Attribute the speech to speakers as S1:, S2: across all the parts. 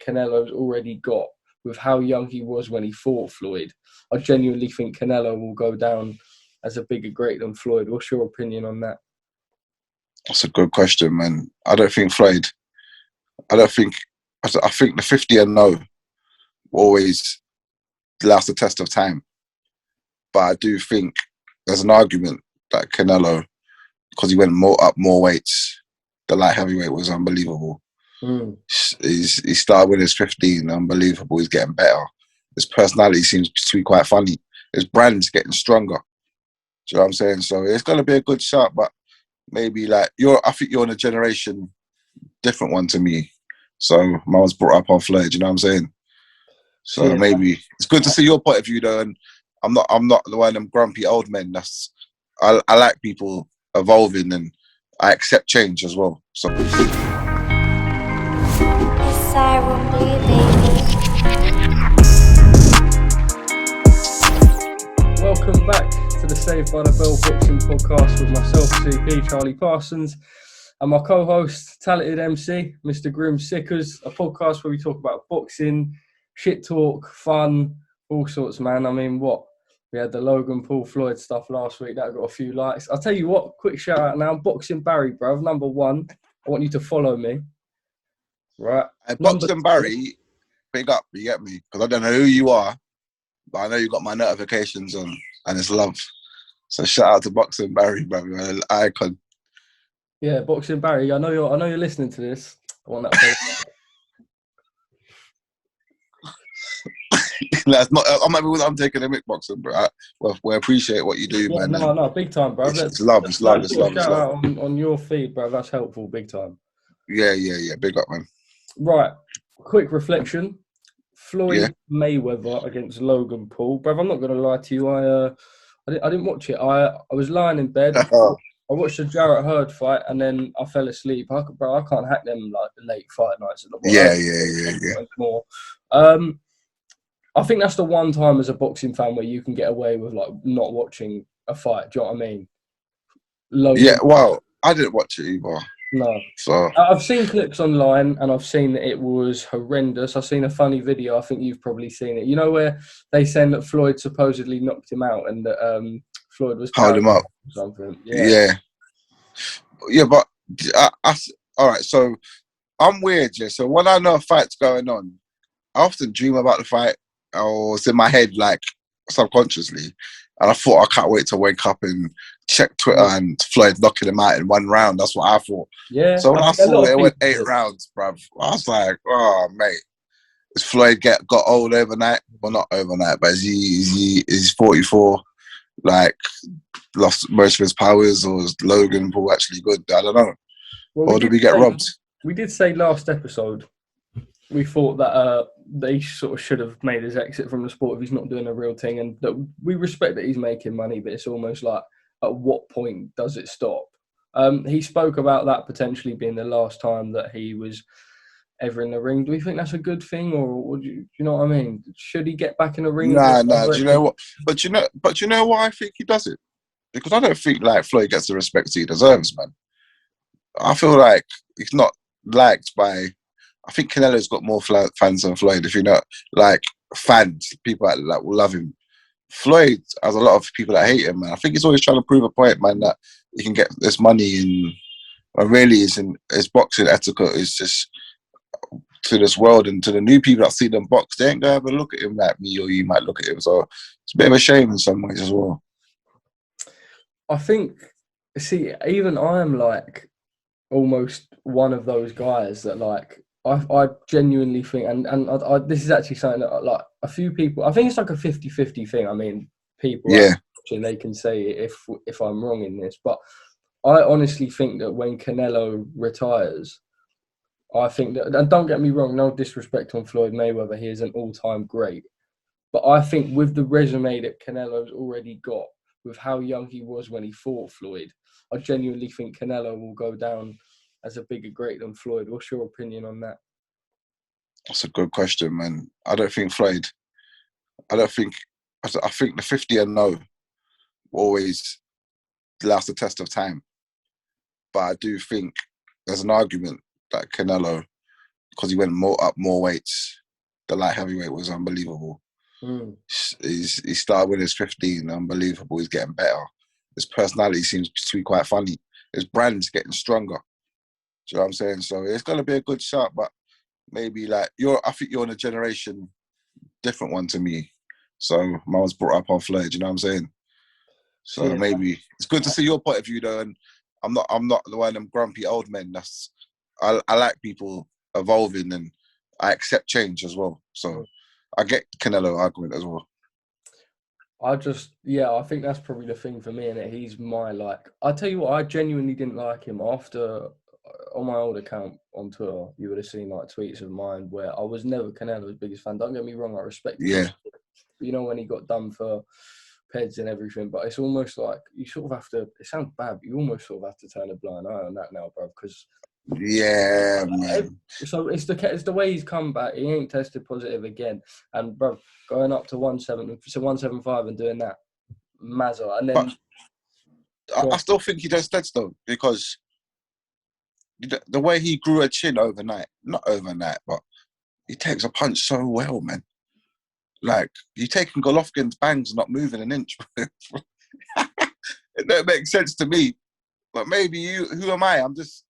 S1: Canelo's already got with how young he was when he fought Floyd. I genuinely think Canelo will go down as a bigger great than Floyd. What's your opinion on that?
S2: That's a good question, man. I don't think Floyd. I think the 50-0 always lasts the test of time. But I do think there's an argument that Canelo, because he went up more weights, the light heavyweight was unbelievable. He started when he was 15, unbelievable. He's getting better. His personality seems to be quite funny. His brand's getting stronger. Do you know what I'm saying? So it's going to be a good shot, but maybe like I think you're in a generation different one to me. So I was brought up on Floyd, you know what I'm saying? So yeah, maybe it's good to see your point of view though, and I'm not the one of them grumpy old men. I like people evolving and I accept change as well. So
S1: welcome back to the Saved by the Bell Boxing podcast with myself, CP, Charlie Parsons, and my co-host, talented MC, Mr. Grime MC, a podcast where we talk about boxing, shit talk, fun, all sorts, man. I mean, we had the Logan Paul Floyd stuff last week. That got a few likes. I'll tell you what, quick shout out now. Boxing Barry, bruv. Number 1. I want you to follow me. Right.
S2: Boxing Barry, big up, you get me? Because I don't know who you are, but I know you got my notifications on, and it's love. So shout out to Boxing Barry, brother. An icon.
S1: Yeah, Boxing Barry. I know you're listening to this. I want that.
S2: That's not. I'm taking a mick boxing, bro. We appreciate what you do,
S1: yeah,
S2: man.
S1: No, big time, bro.
S2: It's love.
S1: Shout out on your feed, bro. That's helpful, big time.
S2: Yeah. Big up, man.
S1: Right. Quick reflection. Floyd Mayweather against Logan Paul, bro. I'm not gonna lie to you. I didn't watch it. I was lying in bed. I watched the Jarrett Hurd fight and then I fell asleep. I can't hack them like the late fight nights at the
S2: Yeah.
S1: More. I think that's the one time as a boxing fan where you can get away with like not watching a fight. Do you know what I mean?
S2: Yeah. Well, I didn't watch it either.
S1: No.
S2: So
S1: I've seen clips online and I've seen that it was horrendous. I've seen a funny video. I think you've probably seen it. You know where they saying that Floyd supposedly knocked him out and that Floyd was
S2: hold him up.
S1: Or something.
S2: Yeah, but all right. So I'm weird, yeah. So when I know a fight's going on, I often dream about the fight, or it's in my head like subconsciously. And I thought I can't wait to wake up and check Twitter and Floyd knocking him out in one round. That's what I thought.
S1: Yeah.
S2: So when I saw it went 8 rounds, bruv, I was like, oh mate, has Floyd got old overnight? Well, not overnight, but is 44? Like lost most of his powers, or is Logan Paul actually good? I don't know. Or did we get robbed?
S1: We did say last episode we thought that they sort of should have made his exit from the sport if he's not doing a real thing, and that we respect that he's making money, but it's almost like at what point does it stop? He spoke about that potentially being the last time that he was ever in the ring. Do we think that's a good thing, or do you know what I mean? Should he get back in the ring?
S2: Nah. Do you know what? But you know why I think he does it? Because I don't think like Floyd gets the respect he deserves, man. I feel like he's not liked by. I think Canelo's got more fans than Floyd. If you know, like fans, people that like will love him. Floyd has a lot of people that hate him, man. I think he's always trying to prove a point, man, that he can get this money and really his boxing etiquette is just to this world, and to the new people that see them box, they ain't gonna have a look at him like me or you might look at him. So it's a bit of a shame in some ways as well.
S1: I think, see, even I am like almost one of those guys that like I genuinely think, and I this is actually something that like a few people, I think it's like a 50-50 thing. I mean, people, they can say if I'm wrong in this, but I honestly think that when Canelo retires, I think that, and don't get me wrong, no disrespect on Floyd Mayweather, he is an all-time great. But I think with the resume that Canelo's already got, with how young he was when he fought Floyd, I genuinely think Canelo will go down as a bigger great than Floyd. What's your opinion on that?
S2: That's a good question, man. I think the 50-0 always lasts the test of time. But I do think there's an argument that Canelo, because he went more weights. The light heavyweight was unbelievable. He started when he was 15, unbelievable. He's getting better. His personality seems to be quite funny. His brand's getting stronger. Do you know what I'm saying? So it's going to be a good shot, but maybe like I think you're in a generation different one to me. So I was brought up on Floyd, you know what I'm saying? So
S1: Yeah.
S2: maybe it's good to see your point of view though, and I'm not the one of them grumpy old men. I like people evolving, and I accept change as well. So I get Canelo argument as well.
S1: I think that's probably the thing for me, and he's my I tell you what, I genuinely didn't like him after on my old account on Twitter. You would have seen tweets of mine where I was never Canelo's biggest fan. Don't get me wrong, I respect him.
S2: Yeah.
S1: You know, when he got done for Peds and everything, but it's almost like you sort of have to. It sounds bad, but you almost sort of have to turn a blind eye on that now, bro. Because
S2: man.
S1: So it's the way he's come back. He ain't tested positive again, and bro, going up to 175 and doing that, Mazza, and then.
S2: But I still think he does steads though, because the way he grew a chin overnight, not overnight, but he takes a punch so well, man. Like, you taking Golovkin's bangs not moving an inch. It don't make sense to me. But maybe who am I? I'm just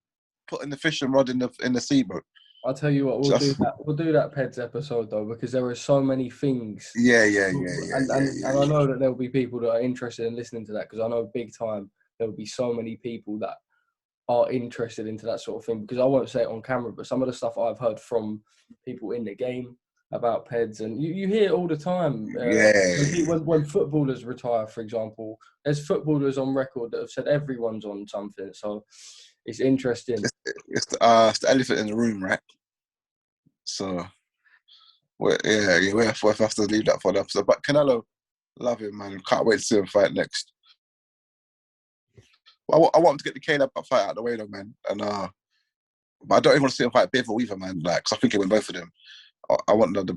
S2: putting the fishing rod in the sea, bro.
S1: I'll tell you what, we'll do that Peds episode though, because there are so many things.
S2: Yeah.
S1: And I know that there'll be people that are interested in listening to that, because I know big time there'll be so many people that are interested into that sort of thing, because I won't say it on camera, but some of the stuff I've heard from people in the game about Peds, and you hear it all the time. When footballers retire, for example, there's footballers on record that have said everyone's on something. So it's interesting.
S2: It's the elephant in the room, right? So we have to leave that for the episode. But Canelo, love him, man. Can't wait to see him fight next. Well, I want him to get the Caleb fight out of the way, though, man. And but I don't even want to see him fight Bivol either, man. Like, cause I think it win both of them. I want the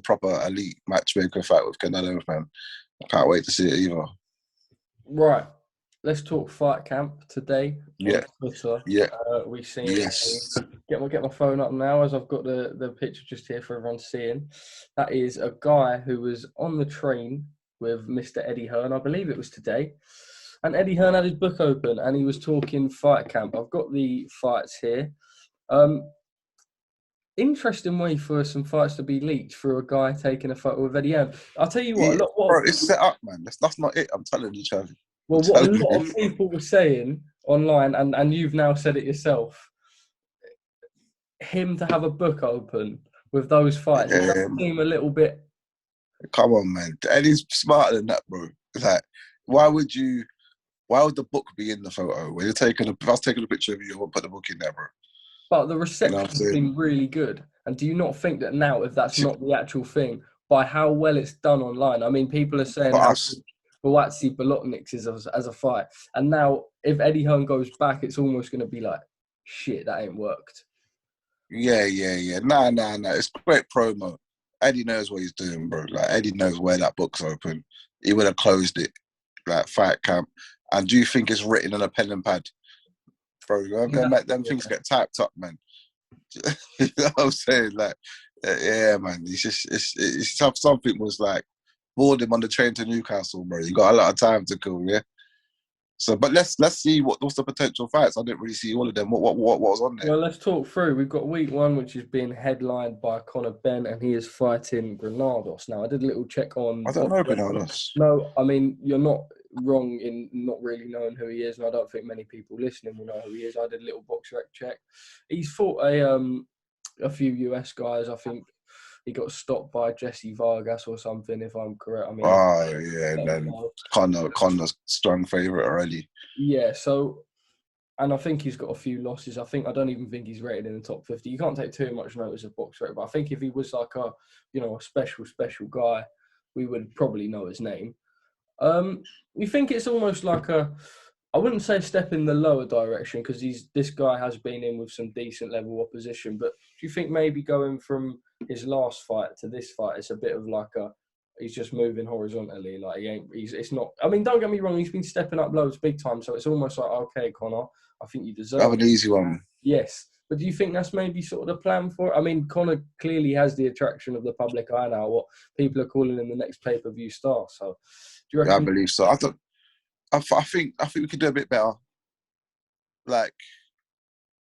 S2: proper elite matchmaker fight with Canelo, man. I can't wait to see it either.
S1: Right. Let's talk fight camp today.
S2: Yeah.
S1: On Twitter.
S2: Yeah.
S1: We've seen.
S2: Yes.
S1: Get my phone up now, as I've got the picture just here for everyone seeing. That is a guy who was on the train with Mr. Eddie Hearn. I believe it was today. And Eddie Hearn had his book open and he was talking fight camp. I've got the fights here. Interesting way for some fights to be leaked through a guy taking a photo with Eddie Hearn. I'll tell you what.
S2: Bro, it's set up, man. That's not it. I'm telling you, Charlie.
S1: Well, what a lot of people were saying online, and you've now said it yourself, him to have a book open with those fights, it does seem a little bit...
S2: Come on, man. Eddie's smarter than that, bro. Like, why would the book be in the photo? When if I was taking a picture of you, I would put the book in there, bro.
S1: But the reception has been really good. And do you not think that now, if that's not the actual thing, by how well it's done online? I mean, people are saying Boazzi Bolotniks is as a fight. And now, if Eddie Hearn goes back, it's almost going to be like, shit, that ain't worked.
S2: Yeah. Nah. It's great promo. Eddie knows what he's doing, bro. Like, Eddie knows where that book's open. He would have closed it, like, fight camp. And do you think it's written on a pen and pad? Bro, them things get typed up, man. You know what I'm saying? Like, yeah, man. It's something was like, board him on the train to Newcastle, bro. You got a lot of time to kill, yeah? So, but let's see what's the potential fights. I didn't really see all of them. What was on there?
S1: Well, let's talk through. We've got week 1, which is being headlined by Conor Benn, and he is fighting Granados. Now, I did a little check on...
S2: I don't know Granados.
S1: No, I mean, you're not wrong in not really knowing who he is, and I don't think many people listening will know who he is. I did a little box rec check. He's fought a few US guys. I think he got stopped by Jesse Vargas or something, if I'm correct. I mean,
S2: and then Connor's strong favourite already. Yeah,
S1: so, and I think he's got a few losses. I don't even think he's rated in the top 50. You can't take too much notice of box rec, but I think if he was like a special guy, we would probably know his name. You think it's almost like I wouldn't say step in the lower direction, because this guy has been in with some decent level opposition, but do you think maybe going from his last fight to this fight, it's a bit of like he's just moving horizontally, like it's not, I mean, don't get me wrong, he's been stepping up loads big time, so it's almost like, okay, Conor, I think you deserve
S2: have an easy one.
S1: Yes, But do you think that's maybe sort of the plan for it? I mean, Conor clearly has the attraction of the public eye now. What people are calling him the next pay-per-view star. So, do you
S2: Yeah, I
S1: reckon?
S2: believe so. I think we could do a bit better. Like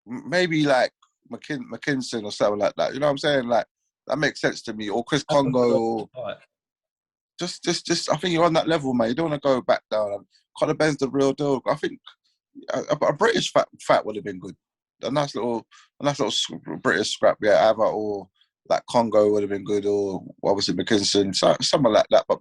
S2: maybe like McKinson or something like that. You know what I'm saying? Like that makes sense to me. Or Chris
S1: That's a good
S2: Congo. Or
S1: fight.
S2: just. I think you're on that level, man. You don't want to go back down. Conor Benn's the real deal. I think a British fight would have been good. A nice little British scrap, yeah, either or like Congo would have been good, or obviously McKinson, someone like that. But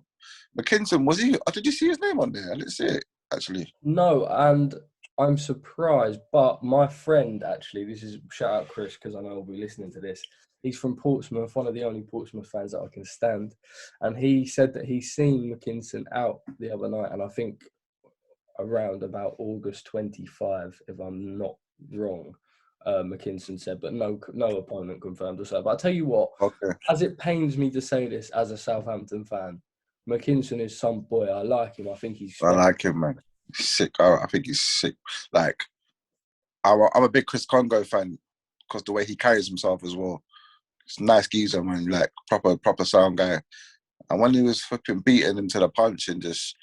S2: McKinson, was he? Did you see his name on there? I didn't see it actually.
S1: No, and I'm surprised, but my friend actually, this is shout out Chris because I know he'll be listening to this. He's from Portsmouth, one of the only Portsmouth fans that I can stand, and he said that he's seen McKinson out the other night, and I think around about August 25, if I'm not wrong. McKinson said, but no opponent confirmed or so. But I'll tell you what,
S2: Okay,
S1: as it pains me to say this as a Southampton fan, McKinson is some boy. I like him. I think he's
S2: I
S1: special.
S2: like him, man. He's sick. I think he's sick. Like I'm a big Chris Congo fan because the way he carries himself as well. He's a nice geezer, man. Like proper sound guy. And when he was flipping beating him to the punch and just,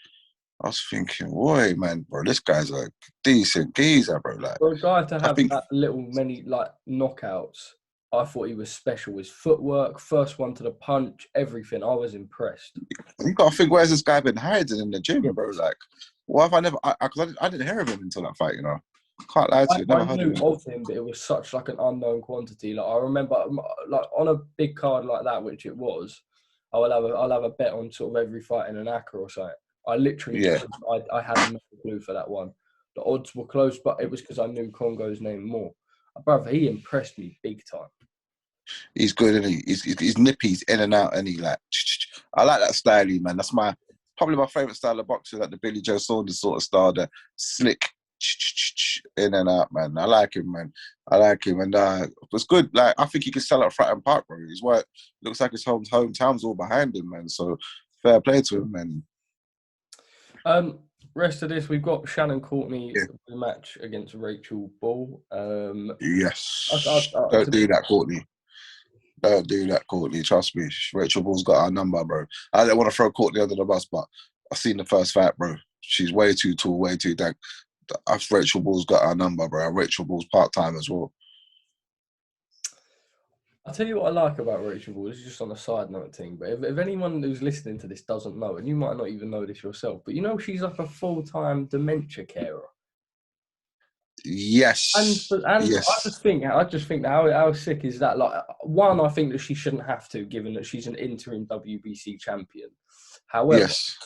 S2: I was thinking, boy, man, bro, this guy's a decent geezer, bro. Like,
S1: For a guy to
S2: I
S1: have
S2: think,
S1: that many like knockouts, I thought he was special. His footwork, first one to the punch, everything. I was impressed.
S2: you got to think, where's this guy been hiding in the gym,
S1: Yeah.
S2: bro? Like, why have I never? I didn't hear of him until that fight, you know. Can't lie to you, never
S1: I
S2: heard
S1: knew
S2: of him.
S1: of him, but it was such like an unknown quantity. Like I remember, like on a big card like that, which it was, I'll have a bet on sort of every fight in an acca or something. I literally,
S2: Yeah,
S1: I had no clue for that one. The odds were close, but it was because I knew Congo's name more. Brother, he impressed me big time.
S2: he's good, and he's nippy, he's in and out, and he like. I like that style, man. That's probably my favorite style of boxing, like the Billy Joe Saunders sort of style, the slick in and out, man. I like him, man. I like him, and it's good. Like I think he can sell at Fratton Park, bro. His work looks like his hometown's all behind him, man. So fair play to him, man.
S1: Rest of this, we've got Shannon Courtney
S2: Yeah.
S1: rematch against Rachel Ball.
S2: Yes.
S1: To
S2: Don't do that, Courtney. Don't do that, Courtney. Trust me. Rachel Ball's got our number, bro. I don't want to throw Courtney under the bus, but I've seen the first fight, bro. She's way too tall, way too dank. Rachel Ball's got our number, bro. And Rachel Ball's part-time as well.
S1: I'll tell you what I like about Rachel Ball. This is just on a side note thing, but if anyone who's listening to this doesn't know, and you might not even know this yourself, but you know she's like a full-time dementia carer.
S2: Yes.
S1: And
S2: yes.
S1: I just think how sick is that? Like, one, I think that she shouldn't have to, given that she's an interim WBC champion. However,
S2: Yes.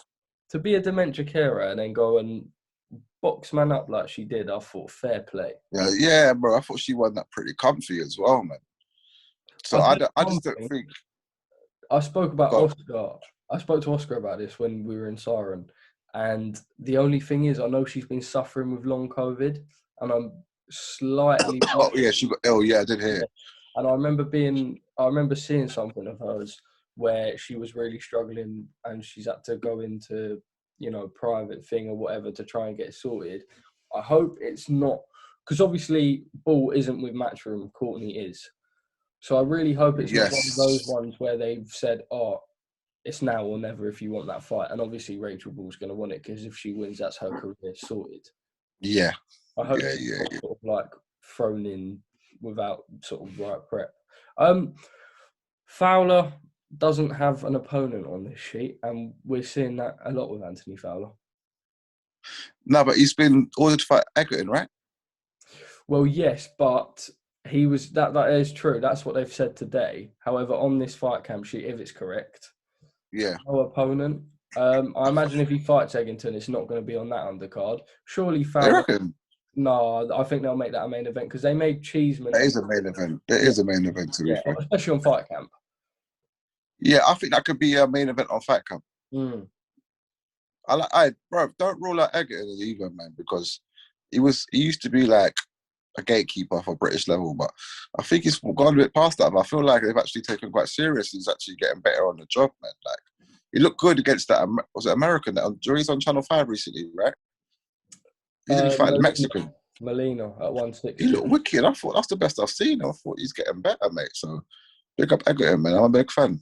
S1: to be a dementia carer and then go and box man up like she did, I thought fair play.
S2: Yeah, bro. I thought she won that pretty comfy as well, man. So I just don't think.
S1: I spoke about Oscar. I spoke to Oscar about this when we were in Siren, and the only thing is, I know she's been suffering with long COVID, and I'm slightly.
S2: Oh yeah, she got ill. Yeah, I did hear.
S1: And I remember seeing something of hers where she was really struggling, and she's had to go into private thing or whatever to try and get sorted. I hope it's not, because obviously Ball isn't with Matchroom, Courtney is. So I really hope it's not one of those ones where they've said, "Oh, it's now or never if you want that fight." And obviously Rachel Ball's going to want it because if she wins, that's her career sorted.
S2: Yeah.
S1: I hope it's not sort of like thrown in without sort of right prep. Fowler doesn't have an opponent on this sheet, and we're seeing that a lot with Anthony Fowler.
S2: No, but he's been ordered to fight Egerton, right?
S1: Well, yes, but he was that is true. That's what they've said today. However, on this fight camp sheet, if it's correct, no opponent. I imagine if he fights Egerton, it's not going to be on that undercard. Surely Fowler.
S2: I reckon.
S1: No, I think they'll make that a main event because they made Cheeseman.
S2: It is a main event. It is a main event, to be fair.
S1: Especially on fight camp.
S2: Yeah, I think that could be a main event on fight camp. Bro, don't rule out Egerton either, man, because he used to be like a gatekeeper for British level, but I think he's gone a bit past that. But I feel like they've actually taken quite serious. He's actually getting better on the job, man. Like he looked good against that. Was it American? That jury's on Channel 5 recently, right? He didn't fight the Mexican.
S1: Molina at
S2: He
S1: 160.
S2: looked wicked. I thought that's the best I've seen. I thought he's getting better, mate. So big up Egerton, man. I'm a big fan.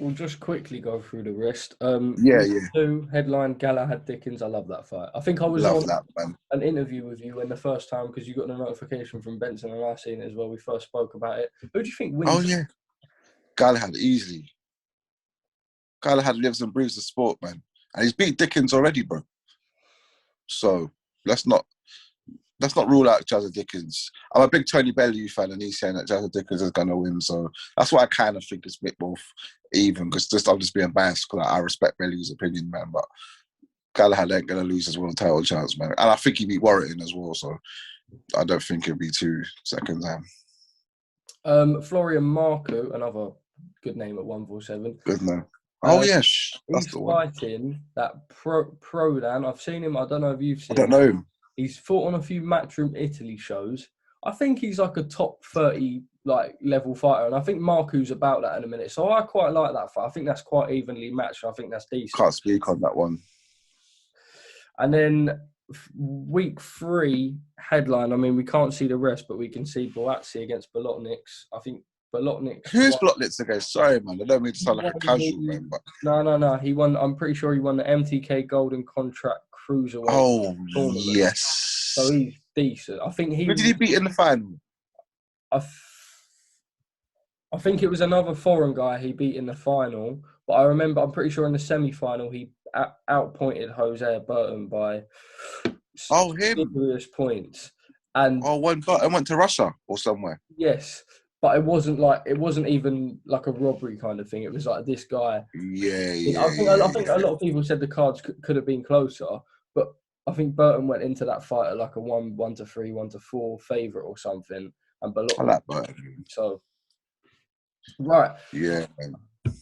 S1: We'll just quickly go through the rest.
S2: Yeah,
S1: Week
S2: yeah.
S1: 2, headline Galahad Dickens. I love that fight. I think I was
S2: Love
S1: on
S2: that, man.
S1: an interview with you when the first time, because you got a notification from Benson and I seen it as well. We first spoke about it. Who do you think wins?
S2: Oh, yeah. Galahad, easily. Galahad lives and breathes the sport, man. And he's beat Dickens already, bro. So let's not rule out Jazza Dickens. I'm a big Tony Bellew fan, and he's saying that Jazza Dickens is going to win. So that's why I kind of think it's a bit more even, because I'm just being biased because I respect Bellew's opinion, man. But Galahad ain't going to lose his world title chance, man. And I think he beat Warrington as well, so I don't think it'll be 2 seconds down.
S1: Florian Marco, another good name at 147.
S2: Good man. Oh, yes. That's
S1: He's
S2: the one.
S1: fighting that Prodan. I've seen him. I don't know if you've seen
S2: I don't know him.
S1: He's fought on a few Matchroom Italy shows. I think he's like a top 30 level fighter, and I think Marku's about that in a minute. So I quite like that fight. I think that's quite evenly matched. I think that's decent.
S2: Can't speak on that one.
S1: And then week 3 headline. I mean, we can't see the rest, but we can see Boazzi against Bolotniks. I think Bolotniks.
S2: Who's Bolotniks against? Sorry, man. I don't mean to sound like a casual man, but
S1: no. He won. I'm pretty sure he won the MTK Golden Contract Cruiserweight.
S2: Oh,
S1: tournament.
S2: yes.
S1: So he's decent. I think
S2: Who did he beat in the final?
S1: I think it was another foreign guy he beat in the final, but I'm pretty sure in the semi-final he outpointed Jose Burton by serious points. And
S2: when Burton went to Russia or somewhere.
S1: Yes, but it wasn't even like a robbery kind of thing. It was like this guy.
S2: Yeah.
S1: I think a lot of people said the cards could have been closer, but I think Burton went into that fight at like a 1-3, 1-4 favourite or something. And
S2: I like Burton.
S1: So, right.
S2: Yeah.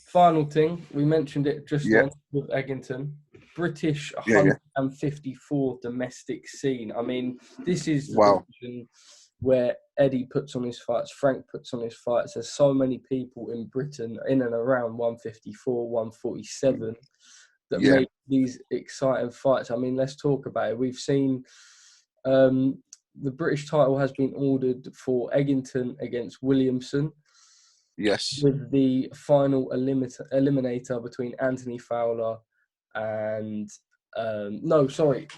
S1: Final thing, we mentioned it just then with Eggington. British 154 domestic scene. I mean, this is the division where Eddie puts on his fights, Frank puts on his fights. There's so many people in Britain in and around 154, 147 that make these exciting fights. I mean, let's talk about it. We've seen the British title has been ordered for Eggington against Williamson.
S2: Yes.
S1: With the final eliminator between Anthony Fowler and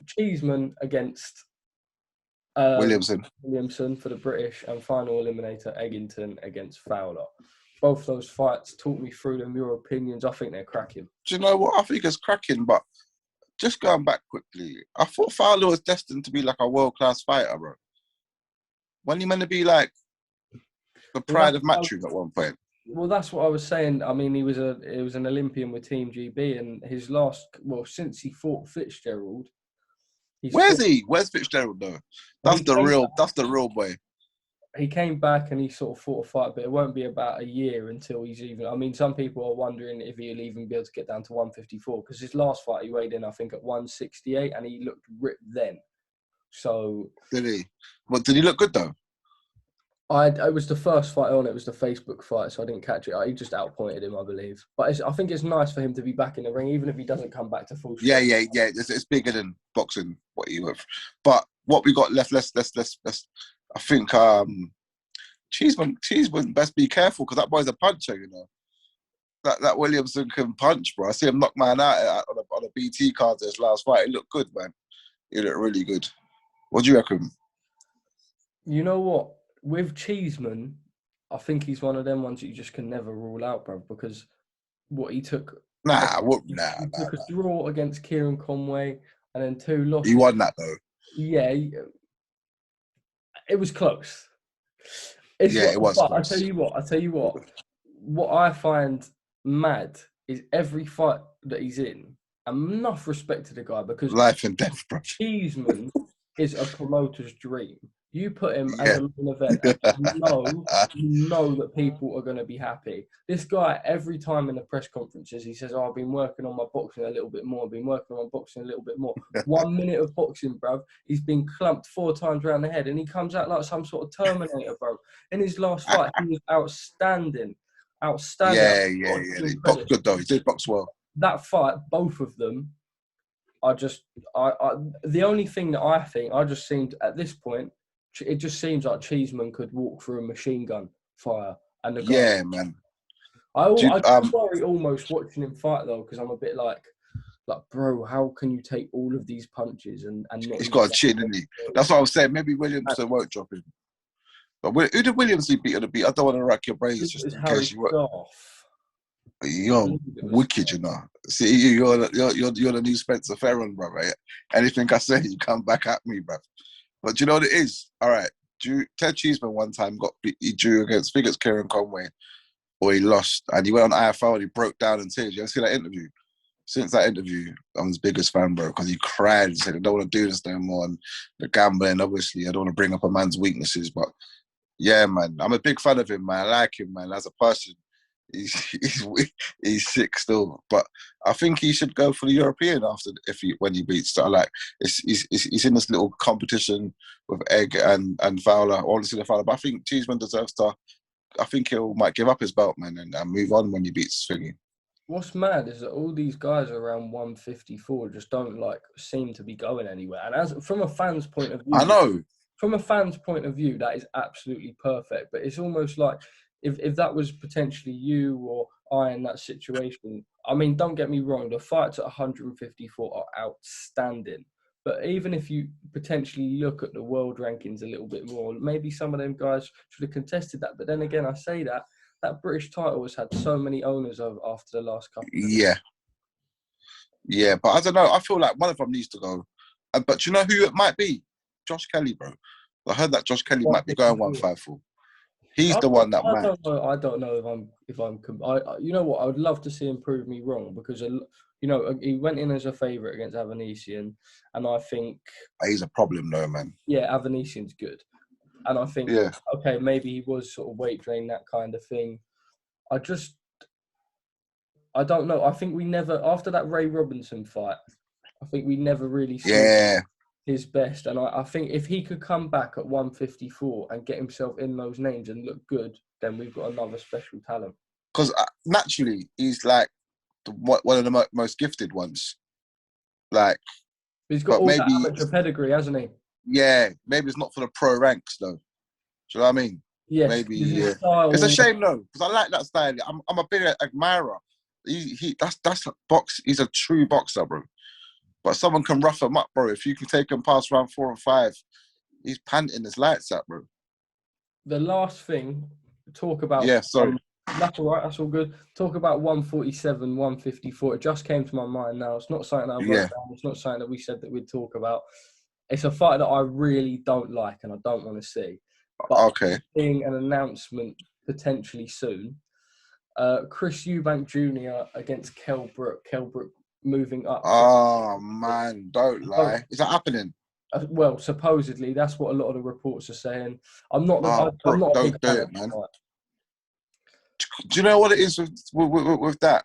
S1: Cheeseman against Williamson for the British, and final eliminator Eggington against Fowler. Both those fights, talk me through them, your opinions. I think they're cracking.
S2: Do you know what? I think it's cracking, but just going back quickly, I thought Fowler was destined to be like a world-class fighter, bro. Wasn't he meant to be like the pride of Matchroom at one point?
S1: Well, that's what I was saying. I mean, he was an Olympian with Team GB, and his since he fought Fitzgerald.
S2: Where's Fitzgerald though? That's the real boy.
S1: He came back and he sort of fought a fight, but it won't be about a year until he's even. I mean, some people are wondering if he'll even be able to get down to 154, because his last fight he weighed in, I think, at 168, and he looked ripped then. So
S2: did he? But did he look good though?
S1: It was the first fight on. It was the Facebook fight, so I didn't catch it. He just outpointed him, I believe. But I think it's nice for him to be back in the ring, even if he doesn't come back to full strength.
S2: Yeah. It's bigger than boxing. What he went. But what we got left, let's. I think Cheeseman best be careful, because that boy's a puncher, you know. That Williamson can punch, bro. I see him knock man out on a BT card this last fight. He looked good, man. He looked really good. What do you reckon? You
S1: know what? With Cheeseman, I think he's one of them ones that you just can never rule out, bro, because what he took... He took a draw against Kieran Conway and then 2 losses.
S2: He won that, though.
S1: Yeah. It was close.
S2: It was close.
S1: I tell you what. What I find mad is every fight that he's in, enough respect to the guy, because...
S2: Life and death, bro.
S1: Cheeseman is a promoter's dream. You put him as a main event, and you know that people are going to be happy. This guy, every time in the press conferences, he says, I've been working on my boxing a little bit more. 1 minute of boxing, bruv. He's been clumped 4 times around the head, and he comes out like some sort of Terminator, bro. In his last fight, he was outstanding.
S2: Yeah. He boxed good, though. He did box well.
S1: That fight, both of them, the only thing that I think, I just seemed at this point, it just seems like Cheeseman could walk through a machine gun fire, and the guy.
S2: Yeah, man.
S1: I
S2: Dude,
S1: do worry almost watching him fight though, because I'm a bit like, bro, how can you take all of these punches and not?
S2: he's got a chin, isn't he? That's what I was saying. Maybe Williamson won't drop him. But who did Williamson beat on the beat? I don't want to rack your brains just in case you were. You're wicked, you know. See, you're the new Spencer Ferron, brother. Anything I say, you come back at me, bruv. But do you know what it is? All right. Ted Cheeseman one time he drew against Kieran Conway, or he lost, and he went on IFL and he broke down in tears. You ever see that interview? Since that interview, I'm his biggest fan, bro, because he cried and said, I don't want to do this no more. And the gambling, obviously, I don't want to bring up a man's weaknesses. But yeah, man, I'm a big fan of him, man. I like him, man. As a person, he's sick still. But I think he should go for the European when he beats. So he's in this little competition with Egg and Fowler, honestly, the Fowler. But I think Cheeseman deserves to. I think might give up his belt, man, and move on when he beats Thingy.
S1: What's mad is that all these guys around 154 just don't seem to be going anywhere. And from a fan's point of view,
S2: I know.
S1: From a fan's point of view, that is absolutely perfect. But it's almost like if that was potentially you or I in that situation. I mean, don't get me wrong, the fights at 154 are outstanding. But even if you potentially look at the world rankings a little bit more, maybe some of them guys should have contested that. But then again, I say that British title has had so many owners after the last couple of years.
S2: Yeah, but I don't know. I feel like one of them needs to go. But you know who it might be? Josh Kelly, bro. I heard that Josh Kelly might be going 154. He's the one that might.
S1: I don't know if I'm. You know what? I would love to see him prove me wrong, because he went in as a favourite against Avanesian, and I think
S2: he's a problem, though, man.
S1: Yeah, Avanesian's good. And I think, okay, maybe he was sort of weight drain, that kind of thing. I don't know. I think we never, after that Ray Robinson fight, I think we never really saw his best. And I think if he could come back at 154 and get himself in those names and look good, then we've got another special talent.
S2: Because naturally, he's like one of the most gifted ones.
S1: He's got all that amateur pedigree, hasn't he?
S2: Yeah, maybe it's not for the pro ranks though. Do you know what I mean?
S1: Yes.
S2: Maybe. Yeah. It's a shame though, because I like that style. I'm a big admirer. That's a box. He's a true boxer, bro. But someone can rough him up, bro. If you can take him past round 4 and 5, he's panting his lights out, bro. The
S1: last thing, talk about.
S2: Yeah, sorry.
S1: That's all right. That's all good. Talk about 147, 154. It just came to my mind now. It's not something I wrote down. It's not something that we said that we'd talk about. It's a fight that I really don't like and I don't want to see. But seeing an announcement potentially soon. Chris Eubank Jr. against Kell Brook. Kell Brook moving up.
S2: Oh, man, don't lie. Is that happening?
S1: Well, supposedly, that's what a lot of the reports are saying. I'm not
S2: don't do it, man. Do you know what it is with that?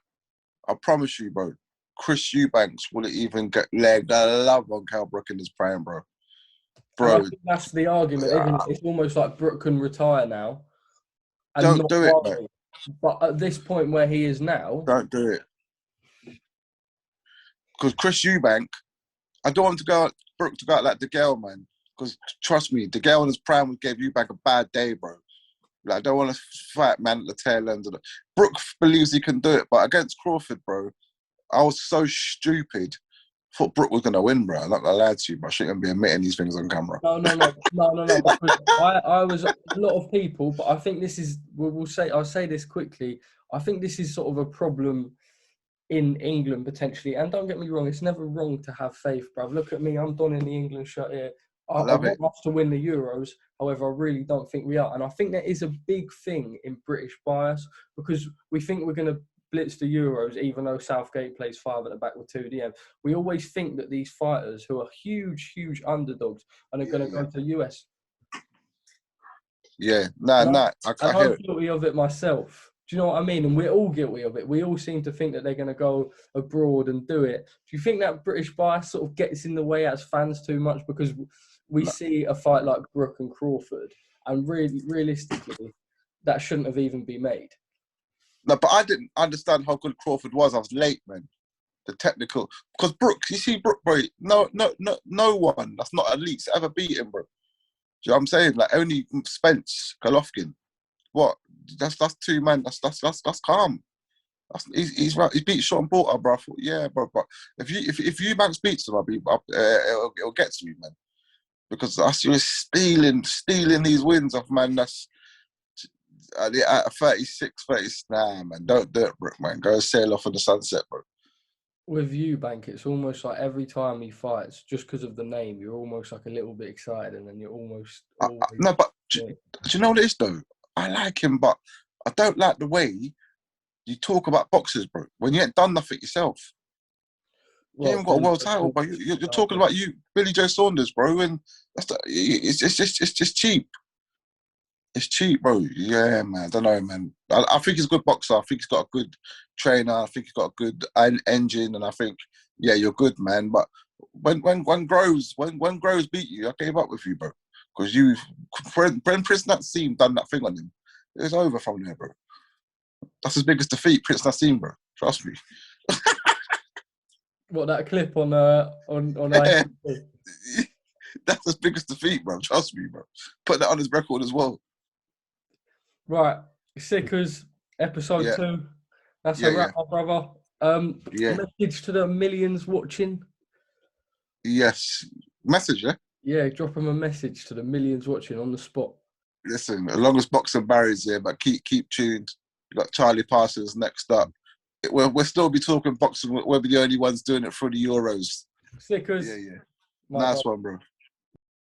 S2: I promise you, bro. Chris Eubanks wouldn't even get legged. I love on Kell Brook in his prime, bro.
S1: I think that's the argument, isn't it? It's almost like Brook can retire now.
S2: Don't do it, mate.
S1: But at this point where he is now...
S2: Don't do it. Because Chris Eubank, I don't want Brook to go out like DeGale, man. Because trust me, DeGale in his prime gave Eubank a bad day, bro. I don't want to fight, man, at the tail end of it. Brook believes he can do it, but against Crawford, bro, I was so stupid. Thought Brook was going to win, bro. I'm not going to lie to you, but I shouldn't be admitting these things on camera.
S1: No. Because I was a lot of people, but I think this is, I'll say this quickly. I think this is sort of a problem in England, potentially. And don't get me wrong, it's never wrong to have faith, bruv. Look at me, I'm donning the England shirt here. I want us to win the Euros. However, I really don't think we are. And I think there is a big thing in British bias, because we think we're going to blitz the Euros, even though Southgate plays 5 at the back with 2 DM. We always think that these fighters who are huge underdogs are going to go to the US.
S2: Yeah, I hear
S1: I'm guilty of it myself. Do you know what I mean? And we're all guilty of it. We all seem to think that they're going to go abroad and do it. Do you think that British bias sort of gets in the way as fans too much? Because we see a fight like Brook and Crawford, and realistically, that shouldn't have even been made.
S2: No, but I didn't understand how good Crawford was. I was late, man. the technical. Because Brooks, you see Brooke, bro. No one that's not elite's ever beat him, bro. Do you know what I'm saying? Like only Spence, Golovkin. What? That's two men. That's calm. He's right. He beat Sean Porter, bro. I thought, yeah, bro. But if you man beats him, it'll get to you, man. Because I see you stealing these wins off man. That's at 36, 30. Nah, man. Don't do it, bro, man. Go sail off in the sunset, bro.
S1: With Eubank, it's almost like every time he fights, just because of the name, you're almost like a little bit excited, and then you're almost always.
S2: No, but do you know what it is though? I like him, but I don't like the way you talk about boxers, bro. When you ain't done nothing yourself, you haven't got a world title, but you're talking about Billy Joe Saunders, bro, and it's just cheap. It's cheap, bro. Yeah, man. I don't know, man. I think he's a good boxer. I think he's got a good trainer. I think he's got a good engine, and I think, yeah, you're good, man. But when Groves beat you, I gave up with you, bro, because when Prince Nassim done that thing on him, it was over from there, bro. That's his biggest defeat, Prince Nassim, bro. Trust me.
S1: What, that clip on
S2: Yeah. That's his biggest defeat, bro. Trust me, bro. Put that on his record as well.
S1: Right, Sickers, episode 2. That's a wrap, my brother. Message to the millions watching.
S2: Yes, message, yeah.
S1: Yeah, drop him a message to the millions watching on the spot.
S2: Listen, as long as boxing Barry's here, but keep tuned. You got Charlie Parsons next up. We'll still be talking boxing. We'll be the only ones doing it for the Euros.
S1: Sickers.
S2: Yeah. Nice one, bro.